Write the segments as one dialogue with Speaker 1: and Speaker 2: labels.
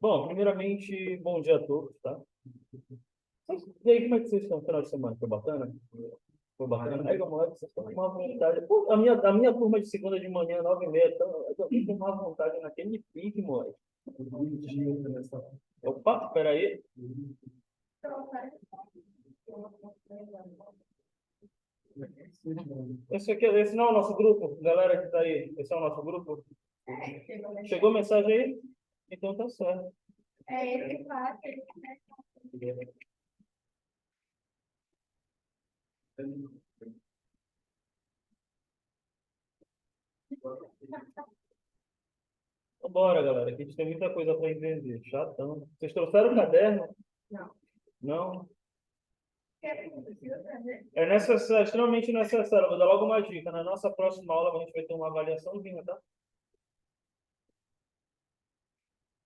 Speaker 1: Bom, primeiramente, bom dia a todos, tá? E aí, como é que vocês estão no final de semana? Foi bacana? Foi bacana? Aí, vamos lá, vocês estão com uma vontade. Pô, a minha turma de segunda de manhã, 9h30, eu tô com uma vontade naquele pique, moleque. Opa, espera aí. Esse não é o nosso grupo? Galera que tá aí, esse é o nosso grupo? Chegou mensagem aí? Então tá certo. Vambora, galera, que a gente tem muita coisa para entender. Chatão. Vocês trouxeram o caderno? Não? É necessário, extremamente necessário. Vou dar logo uma dica. Na nossa próxima aula, a gente vai ter uma avaliaçãozinha, tá?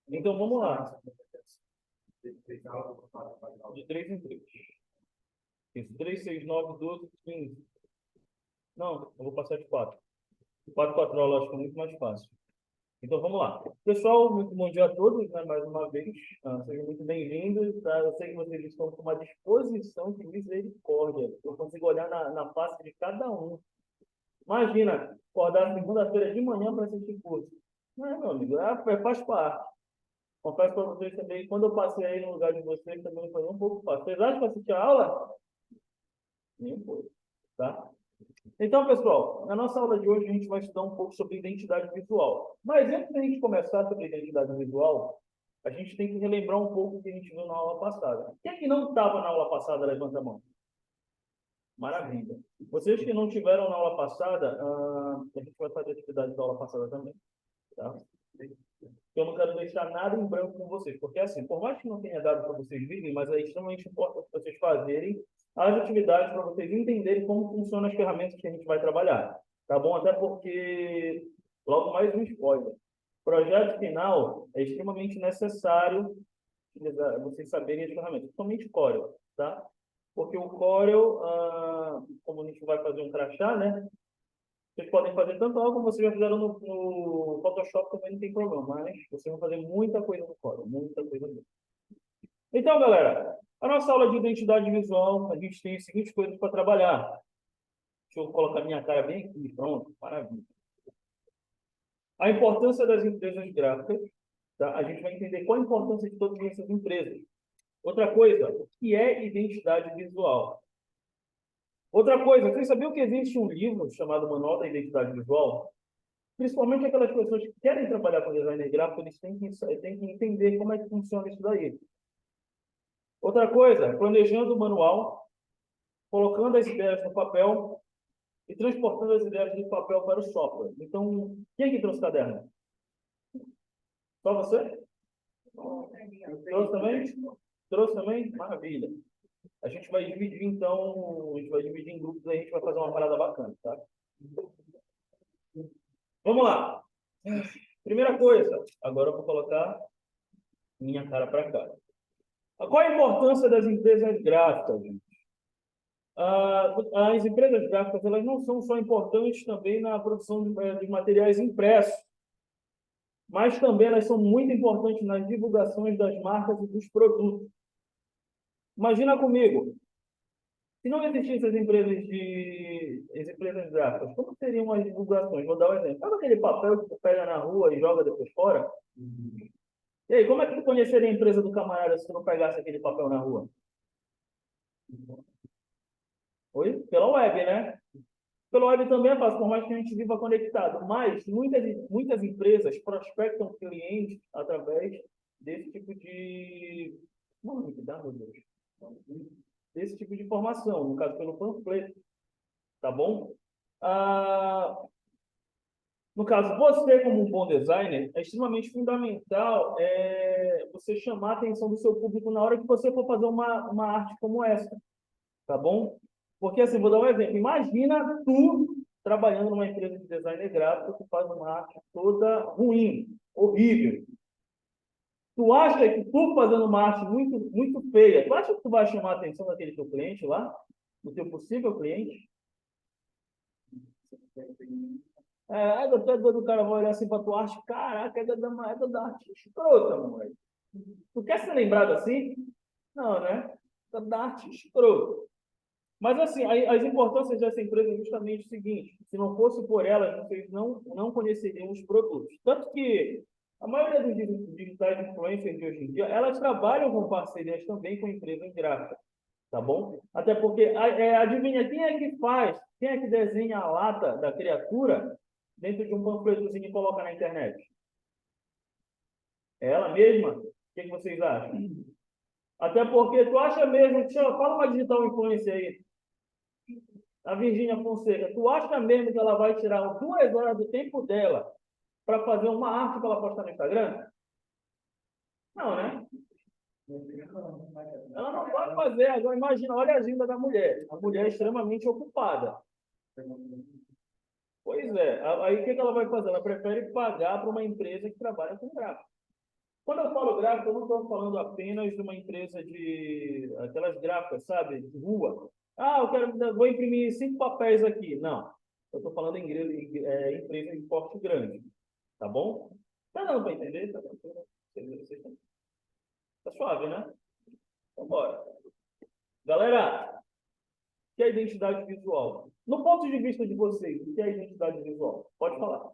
Speaker 1: Então, vamos lá. De 3 em 3. Isso, 3, 6, 9, 12, 15. Não, eu vou passar de 4. 4 aulas, acho que é muito mais fácil. Então, vamos lá. Pessoal, muito bom dia a todos, né? Mais uma vez. Sejam muito bem-vindos. Tá? Eu sei que vocês estão com uma disposição de misericórdia. Eu consigo olhar na face de cada um. Imagina, acordar segunda-feira de manhã para assistir curso. Não é, meu amigo, faz parte. Confesso para vocês também, quando eu passei aí no lugar de vocês, também foi um pouco fácil. Apesar de assistir a aula, nem foi, tá? Então, pessoal, na nossa aula de hoje a gente vai estudar um pouco sobre identidade visual. Mas antes da gente começar sobre identidade visual, a gente tem que relembrar um pouco o que a gente viu na aula passada. Quem é que não estava na aula passada, levanta a mão. Maravilha. Vocês que não tiveram na aula passada, a gente vai fazer atividade da aula passada também, tá? Eu não quero deixar nada em branco com vocês, porque assim, por mais que não tenha dado para vocês virem, mas é extremamente importante vocês fazerem as atividades para vocês entenderem como funcionam as ferramentas que a gente vai trabalhar, tá bom? Até porque, logo mais um spoiler, projeto final é extremamente necessário vocês saberem as ferramentas, principalmente Corel, tá? Porque o Corel, como a gente vai fazer um crachá, né? Vocês podem fazer tanto algo como vocês já fizeram no Photoshop, também não tem problema, mas vocês vão fazer muita coisa no Corel, muita coisa mesmo. Então, galera, a nossa aula de identidade visual, a gente tem as seguintes coisas para trabalhar. Deixa eu colocar minha cara bem aqui, pronto, maravilha. A importância das empresas gráficas, tá? A gente vai entender qual a importância de todas essas empresas. Outra coisa, o que é identidade visual? Outra coisa, vocês sabiam que existe um livro chamado Manual da Identidade Visual? Principalmente aquelas pessoas que querem trabalhar com design gráfico, eles têm que entender como é que funciona isso daí. Outra coisa, planejando o manual, colocando as ideias no papel e transportando as ideias do papel para o software. Então, quem que trouxe caderno? Só você? Trouxe também? Trouxe também? Maravilha. A gente vai dividir, então, a gente vai dividir em grupos, aí a gente vai fazer uma parada bacana, tá? Vamos lá. Primeira coisa, agora eu vou colocar minha cara para cá. Qual a importância das empresas gráficas, gente? As empresas gráficas elas não são só importantes também na produção de materiais impressos, mas também elas são muito importantes nas divulgações das marcas e dos produtos. Imagina comigo, se não existissem as empresas gráficas, como seriam as divulgações? Vou dar um exemplo. Sabe aquele papel que tu pega na rua e joga depois fora? E aí, como é que tu conheceria a empresa do camarada se tu não pegasse aquele papel na rua? Oi? Pela web, né? Pela web também é fácil, por mais que a gente viva conectado. Mas muitas empresas prospectam clientes através desse tipo de. Não, me dá, meu Deus. Desse tipo de informação, no caso, pelo panfleto. Tá bom? Ah, no caso, você, como um bom designer, é extremamente fundamental você chamar a atenção do seu público na hora que você for fazer uma arte como essa. Tá bom? Porque assim, vou dar um exemplo. Imagina tu trabalhando numa empresa de design gráfico que faz uma arte toda ruim, horrível. Tu acha que tu fazendo uma arte muito, muito feia, tu acha que tu vai chamar a atenção daquele teu cliente lá? Do teu possível cliente? Tu é doido, o cara vai olhar assim para tua arte, caraca, é da arte escrota, mano. Tu quer ser lembrado assim? Não, né? É da arte escrota. Mas, assim, as importâncias dessa empresa é justamente o seguinte: se não fosse por elas, vocês não conheceriam os produtos. Tanto que a maioria dos digitais influencers de hoje em dia, elas trabalham com parcerias também com empresas gráficas, tá bom? Até porque, adivinha, quem é que faz, quem é que desenha a lata da criatura dentro de um panfletozinho e coloca na internet? É ela mesma? O que vocês acham? Até porque tu acha mesmo, fala uma digital influencer aí, a Virgínia Fonseca, tu acha mesmo que ela vai tirar 2 horas do tempo dela para fazer uma arte para ela postar no Instagram? Não, né? Ela não vai fazer. Agora, imagina, olha a agenda da mulher. A mulher é extremamente ocupada. Pois é. Aí o que ela vai fazer? Ela prefere pagar para uma empresa que trabalha com gráfico. Quando eu falo gráfico, eu não estou falando apenas de uma empresa de aquelas gráficas, sabe, de rua. Vou imprimir 5 papéis aqui. Não. Eu estou falando em empresa de porte grande. Tá bom? Tá dando para entender? Tá suave, né? Então, bora. Galera, o que é identidade visual? No ponto de vista de vocês, o que é identidade visual? Pode falar.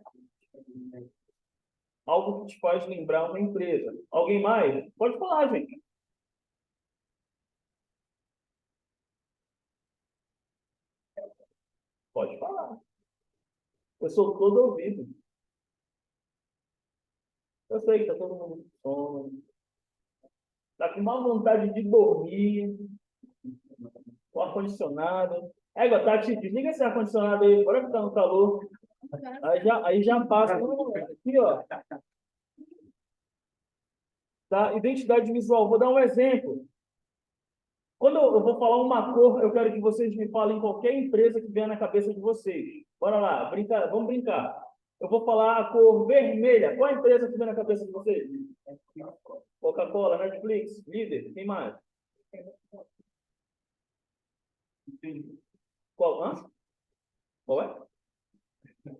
Speaker 1: Algo que te faz lembrar uma empresa. Alguém mais? Pode falar, gente. Pode falar. Eu sou todo ouvido. Eu sei que tá todo mundo com sono. Tá com uma vontade de dormir, com ar-condicionado. Tati, desliga esse ar-condicionado aí, bora ficar no calor. Aí já passa. Aqui, ó. Tá? Identidade visual. Vou dar um exemplo. Quando eu vou falar uma cor, eu quero que vocês me falem qualquer empresa que venha na cabeça de vocês. Bora lá, vamos brincar. Eu vou falar a cor vermelha. Qual a empresa que vem na cabeça de vocês? Coca-Cola, Netflix, líder, quem mais? Qual? Hã? Qual é?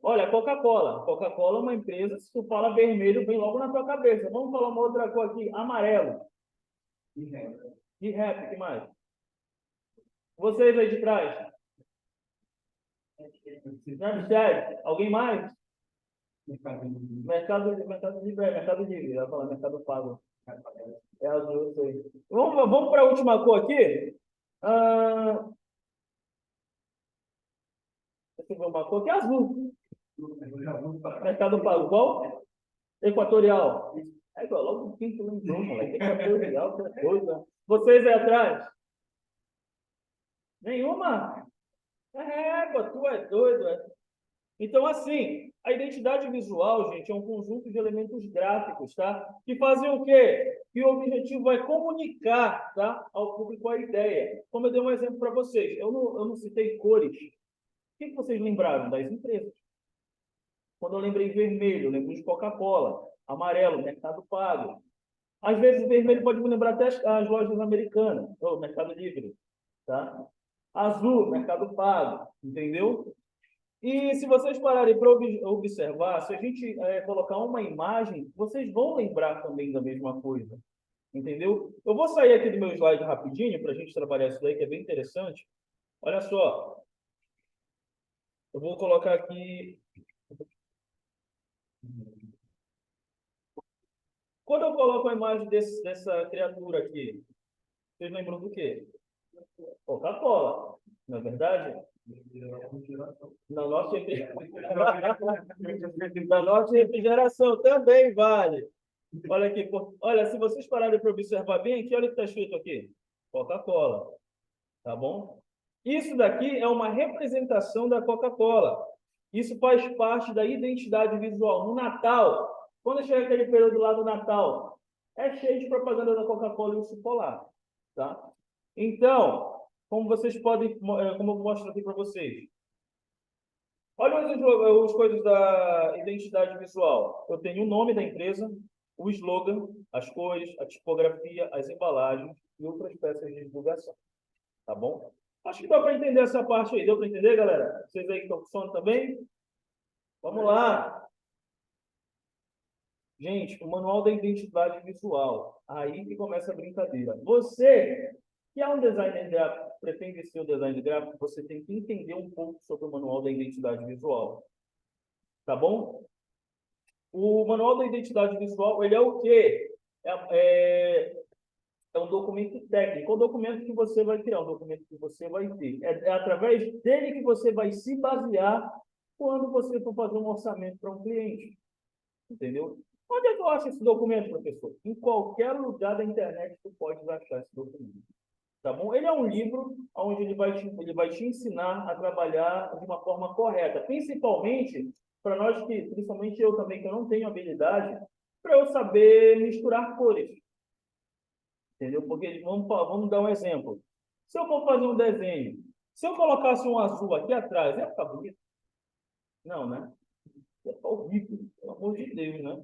Speaker 1: Olha, Coca-Cola. Coca-Cola é uma empresa, se tu fala vermelho, vem logo na tua cabeça. Vamos falar uma outra cor aqui, amarelo. De rap, que mais? Vocês aí de trás. Snapchat. Alguém mais? Mercado Livre, Mercado Livre. Ela fala Mercado Pago. É azul, eu sei. Vamos para a última cor aqui. Ah, deixa eu ver uma cor que é azul. Mercado Pago. Qual? Equatorial. É igual, logo o quinto lembrou, moleque. Equatorial, que coisa. Vocês aí atrás? Nenhuma? Tu é doido, é? Então, assim, a identidade visual, gente, é um conjunto de elementos gráficos, tá? Que fazem o quê? Que o objetivo é comunicar, tá? Ao público a ideia. Como eu dei um exemplo para vocês, eu não citei cores. O que vocês lembraram? Das empresas. Quando eu lembrei vermelho, eu lembro de Coca-Cola. Amarelo, Mercado Pago. Às vezes, vermelho pode me lembrar até as lojas americanas, ou Mercado Livre, tá? Azul, Mercado Pago, entendeu? E se vocês pararem para observar, se a gente colocar uma imagem, vocês vão lembrar também da mesma coisa, entendeu? Eu vou sair aqui do meu slide rapidinho para a gente trabalhar isso daí, que é bem interessante. Olha só, eu vou colocar aqui. Quando eu coloco a imagem dessa criatura aqui, vocês lembram do quê? Coca-Cola, não é verdade? Na nossa, na nossa refrigeração também vale. Olha aqui, olha, se vocês pararem para observar bem aqui, olha o que está escrito aqui. Coca-Cola, tá bom? Isso daqui é uma representação da Coca-Cola. Isso faz parte da identidade visual. No Natal, quando chega aquele período lá do Natal, é cheio de propaganda da Coca-Cola e urso polar, tá? Então, como vocês podem, como eu mostro aqui para vocês. Olha as coisas da identidade visual. Eu tenho o nome da empresa, o slogan, as cores, a tipografia, as embalagens e outras peças de divulgação. Tá bom? Acho que dá para entender essa parte aí. Deu para entender, galera? Vocês aí que estão com sono também? Vamos lá. Gente, o manual da identidade visual. Aí que começa a brincadeira. Você, que é um designer gráfico, pretende ser um designer gráfico, você tem que entender um pouco sobre o manual da identidade visual. Tá bom? O manual da identidade visual, ele é o quê? É um documento técnico, é um documento que você vai criar, um documento que você vai ter. É através dele que você vai se basear quando você for fazer um orçamento para um cliente. Entendeu? Onde é que eu acho esse documento, professor? Em qualquer lugar da internet tu pode achar esse documento. Tá bom? Ele é um livro onde ele vai te ensinar a trabalhar de uma forma correta, principalmente para nós que, principalmente eu também, que eu não tenho habilidade, para eu saber misturar cores. Entendeu? Porque vamos dar um exemplo. Se eu for fazer um desenho, se eu colocasse um azul aqui atrás, ia ficar bonito? Não, né? Ia ficar horrível, pelo amor de Deus, né?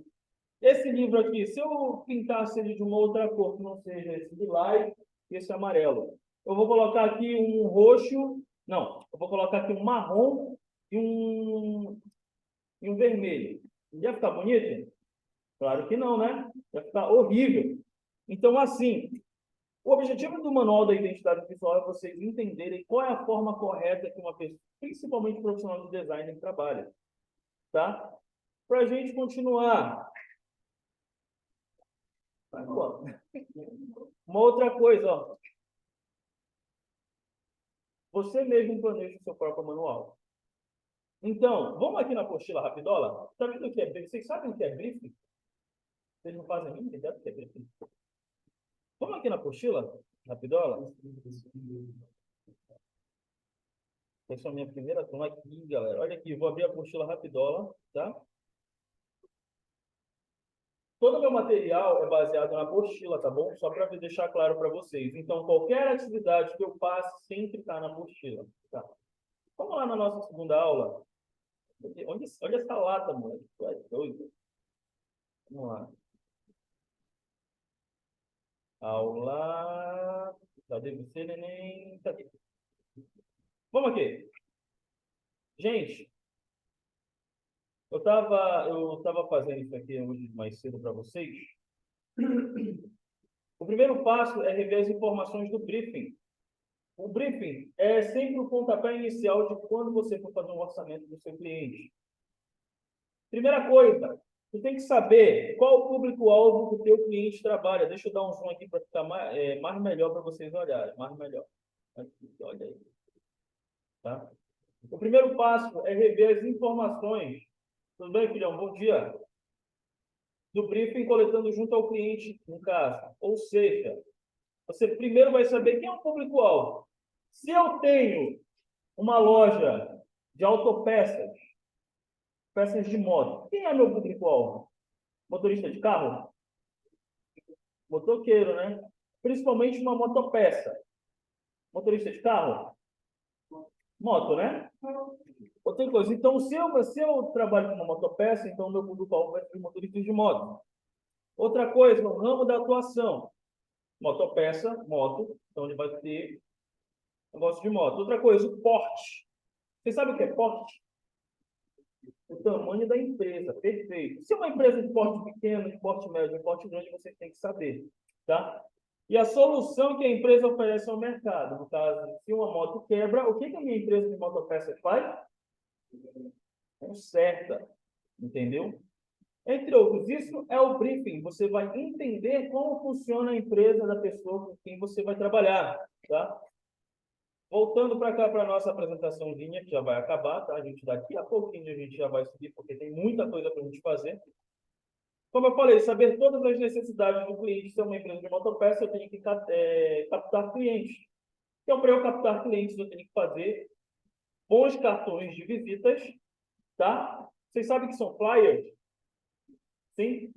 Speaker 1: Esse livro aqui, se eu pintasse ele de uma outra cor, que não seja esse lilás e esse amarelo, eu vou colocar aqui um roxo, não, eu vou colocar aqui um marrom e um vermelho. Ia ficar bonito? Claro que não, né? Ia ficar horrível. Então, assim, o objetivo do Manual da Identidade Visual é vocês entenderem qual é a forma correta que uma pessoa, principalmente profissional de design, trabalha. Tá? Para a gente continuar. Uma outra coisa, ó. Você mesmo planeja o seu próprio manual. Então, vamos aqui na apostila rapidola. Tá vendo o que é briefing? Vocês sabem o que é briefing? Vocês não fazem nem ideia do que é briefing. Vamos aqui na apostila rapidola. Essa é a minha primeira turma aqui, galera. Olha aqui, vou abrir a apostila rapidola, tá? Todo o meu material é baseado na apostila, tá bom? Só para deixar claro para vocês. Então, qualquer atividade que eu faço sempre está na apostila, tá? Vamos lá na nossa segunda aula. Olha essa lata, moleque. Tu é doido. Vamos lá. Aula. Cadê você, neném? Cadê? Vamos aqui. Gente, eu tava fazendo isso aqui hoje mais cedo para vocês. O primeiro passo é rever as informações do briefing. O briefing é sempre o pontapé inicial de quando você for fazer um orçamento do seu cliente. Primeira coisa, você tem que saber qual o público-alvo que o teu cliente trabalha. Deixa eu dar um zoom aqui para ficar mais melhor para vocês olharem. Mais melhor. Aqui, olha aí. Tá? O primeiro passo é rever as informações. Tudo bem, filhão? Bom dia. Do briefing coletando junto ao cliente, no caso. Ou seja, você primeiro vai saber quem é o público-alvo. Se eu tenho uma loja de autopeças, peças de moto, quem é meu público-alvo? Motorista de carro? Motoqueiro, né? Principalmente uma motopeça. Motorista de carro? Moto, né? Outra coisa, então, se eu trabalho com uma motopeça, então meu público-alvo vai ser motorista de moto. Outra coisa, no ramo da atuação. Motopeça, moto, então ele vai ter negócio de moto. Outra coisa, o porte. Você sabe o que é porte? O tamanho da empresa, perfeito. Se é uma empresa de porte pequeno, de porte médio, de porte grande, você tem que saber, tá? E a solução que a empresa oferece ao mercado. No caso, se uma moto quebra, o que a minha empresa de motopeças faz? Conserta, entendeu? Entre outros, isso é o briefing. Você vai entender como funciona a empresa da pessoa com quem você vai trabalhar, tá? Voltando para cá para a nossa apresentaçãozinha, que já vai acabar, tá? A gente daqui a pouquinho a gente já vai subir, porque tem muita coisa para a gente fazer. Como eu falei, saber todas as necessidades do cliente. Se é uma empresa de motopeça, eu tenho que captar clientes. Então, para eu captar clientes, eu tenho que fazer bons cartões de visitas, tá? Vocês sabem que são flyers? Sim?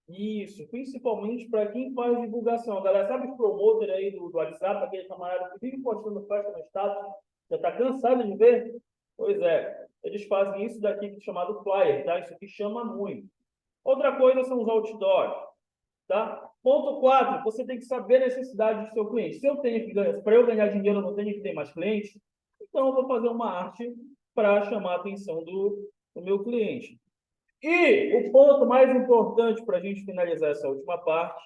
Speaker 1: Isso, principalmente para quem faz divulgação. A galera, sabe o promoter aí do WhatsApp, aquele camarada que vive postando festa no status, já está cansado de ver? Pois é, eles fazem isso daqui chamado flyer, tá? Isso aqui chama muito. Outra coisa são os outdoors, tá? Ponto 4, você tem que saber a necessidade do seu cliente. Se eu tenho que ganhar, para eu ganhar dinheiro, eu não tenho que ter mais clientes, então eu vou fazer uma arte para chamar a atenção do meu cliente. E o ponto mais importante para a gente finalizar essa última parte,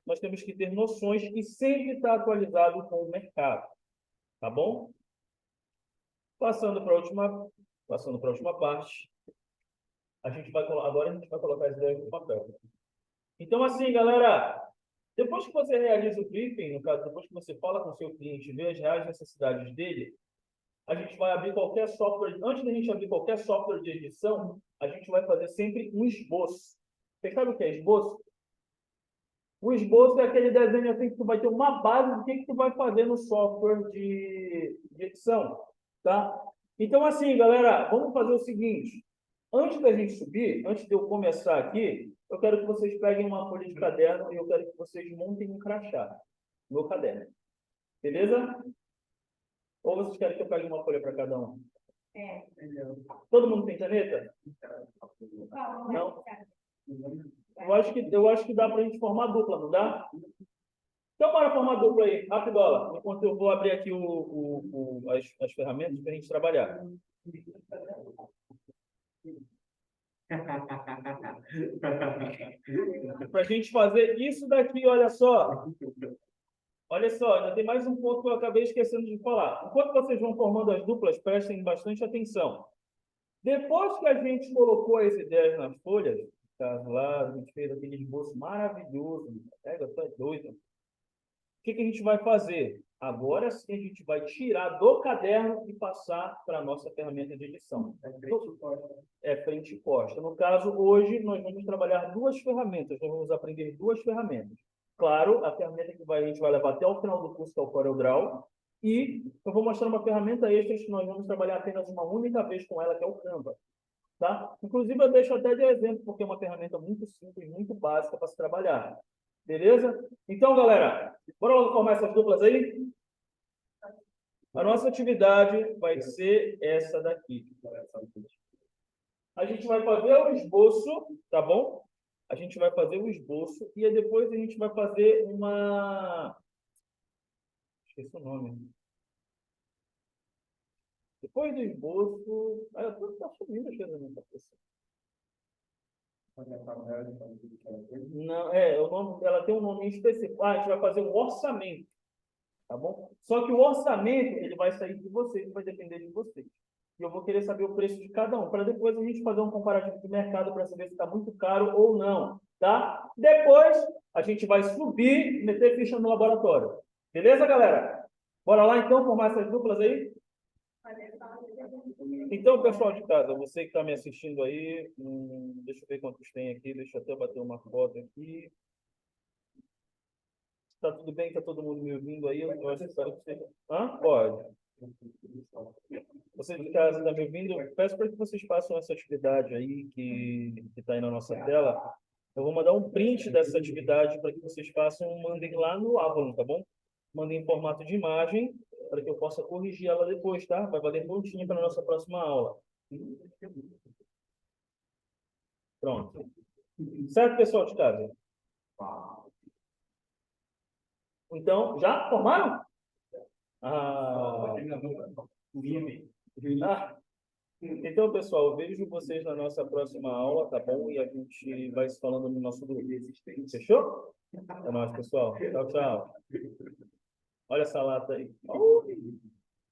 Speaker 1: nós temos que ter noções e sempre estar atualizado com o mercado. Tá bom? Passando para a última parte, agora a gente vai colocar as ideias no papel. Então, assim, galera, depois que você realiza o briefing, no caso, depois que você fala com o seu cliente, vê as reais necessidades dele, a gente vai abrir qualquer software. Antes da gente abrir qualquer software de edição, a gente vai fazer sempre um esboço. Você sabe o que é esboço? O esboço é aquele desenho assim que tu vai ter uma base do que tu vai fazer no software de edição, tá? Então, assim, galera, vamos fazer o seguinte. Antes da gente subir, antes de eu começar aqui, eu quero que vocês peguem uma folha de caderno e eu quero que vocês montem um crachá no caderno. Beleza? Ou vocês querem que eu pegue uma folha para cada um? Todo mundo tem caneta? Não? Eu acho que dá para a gente formar dupla, não dá? Então, bora formar dupla aí, rapidola, enquanto eu vou abrir aqui as ferramentas para a gente trabalhar. Para a gente fazer isso daqui, olha só. Olha só, ainda tem mais um ponto que eu acabei esquecendo de falar. Enquanto vocês vão formando as duplas, prestem bastante atenção. Depois que a gente colocou as ideias nas folhas, tá lá, a gente fez aquele esboço maravilhoso, pega, tu é doido. O que a gente vai fazer? Agora sim a gente vai tirar do caderno e passar para a nossa ferramenta de edição. É frente e costa. No caso, hoje, nós vamos trabalhar duas ferramentas. Nós vamos aprender duas ferramentas. Claro, a ferramenta que a gente vai levar até o final do curso, que é o CorelDRAW. E eu vou mostrar uma ferramenta extra que nós vamos trabalhar apenas uma única vez com ela, que é o Canva. Tá? Inclusive, eu deixo até de exemplo, porque é uma ferramenta muito simples, muito básica para se trabalhar. Beleza? Então, galera, bora logo formar essas duplas aí? A nossa atividade vai ser essa daqui. A gente vai fazer o esboço, tá bom? A gente vai fazer o esboço e depois a gente vai fazer uma... Esqueci o nome. Depois do esboço... Ah, eu tô sumindo aqui na minha cabeça. Não, o nome, ela tem um nome específico. Ah, a gente vai fazer um orçamento, tá bom? Só que o orçamento, ele vai sair de vocês, vai depender de vocês. E eu vou querer saber o preço de cada um, para depois a gente fazer um comparativo de mercado para saber se está muito caro ou não, tá? Depois, a gente vai subir e meter ficha no laboratório. Beleza, galera? Bora lá, então, formar essas duplas aí? Então, pessoal de casa, você que está me assistindo aí, deixa eu ver quantos tem aqui, deixa eu até bater uma foto aqui. Está tudo bem? Está todo mundo me ouvindo aí? Eu espero que você... Pode. Você de casa está me ouvindo? Peço para que vocês façam essa atividade aí que está aí na nossa tela. Eu vou mandar um print dessa atividade para que vocês façam, mandem lá no Avalon, tá bom? Mandem em formato de imagem para que eu possa corrigir ela depois, tá? Vai valer pontinho para a nossa próxima aula. Pronto. Certo, pessoal de casa? Então, já formaram? Então, pessoal, eu vejo vocês na nossa próxima aula, tá bom? E a gente vai se falando no nosso grupo. Fechou? É nóis, pessoal. Tchau, tchau. Olha essa lata aí.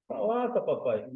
Speaker 1: Salata, papai.